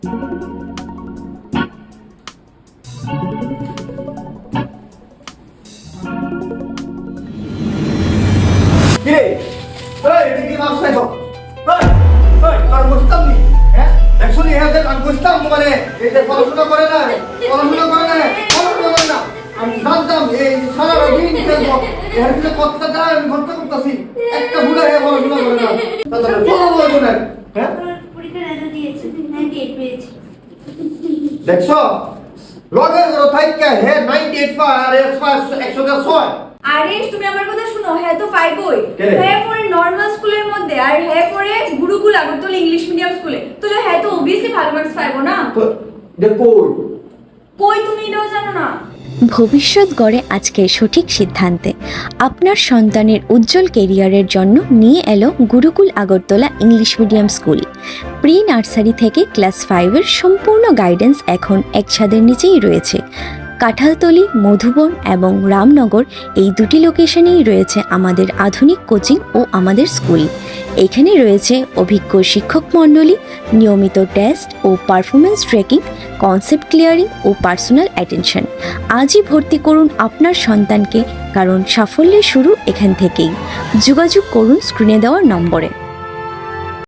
এটা কি মাছ খাইছো? আর বুঝতাম নি, হ্যাঁ অ্যাকচুয়ালি আমি বুঝতাম মানে এই যে পড়াশোনা করে না আমি জানতাম এই সারা দিন খেলবো এর ভিতরে কতটা আমি ভর্তা করতেছি একটা বুড়া হয়ে পড়াশোনা করে না তাহলে বড় বড় না হ্যাঁ পরীক্ষা রেজাল্ট দিয়েছে 98 পেয়েছি। দেখছো লগের বড় থাইকা হে 98 পা আর এস পা 106। আরে তুমি আমার কথা শুনো, হ্যাঁ তো 5 বই, কেরে? হ্যাঁ পরে নরমাল স্কুলের মধ্যে আর হ্যাঁ পরে গুরুকুল আগরতলা ইংলিশ মিডিয়াম স্কুলে, তাহলে হ্যাঁ তো অবভিয়াসলি ভালো মার্কস পাবো না। তো দেখো কই তুমি এটাও জানো না? ভবিষ্যৎ গড়ে আজকের সঠিক সিদ্ধান্তে আপনার সন্তানের উজ্জ্বল কেরিয়ারের জন্য নিয়ে এলো Gurukul Agartala English medium school. Pre nursery থেকে ক্লাস 5-এর সম্পূর্ণ গাইডেন্স এখন এক ছাদের নিচেই রয়েছে। কাঁঠালতলী, মধুবন এবং রামনগর এই দুটি লোকেশনেই রয়েছে আমাদের আধুনিক কোচিং ও আমাদের স্কুল। এখানে রয়েছে অভিজ্ঞ শিক্ষক মণ্ডলী, নিয়মিত টেস্ট ও পারফরমেন্স ট্র্যাকিং, কনসেপ্ট ক্লিয়ারিং ও পার্সোনাল অ্যাটেনশন। আজই ভর্তি করুন আপনার সন্তানকে, কারণ সাফল্যের শুরু এখান থেকেই। যোগাযোগ করুন স্ক্রিনে দেওয়া নম্বরে।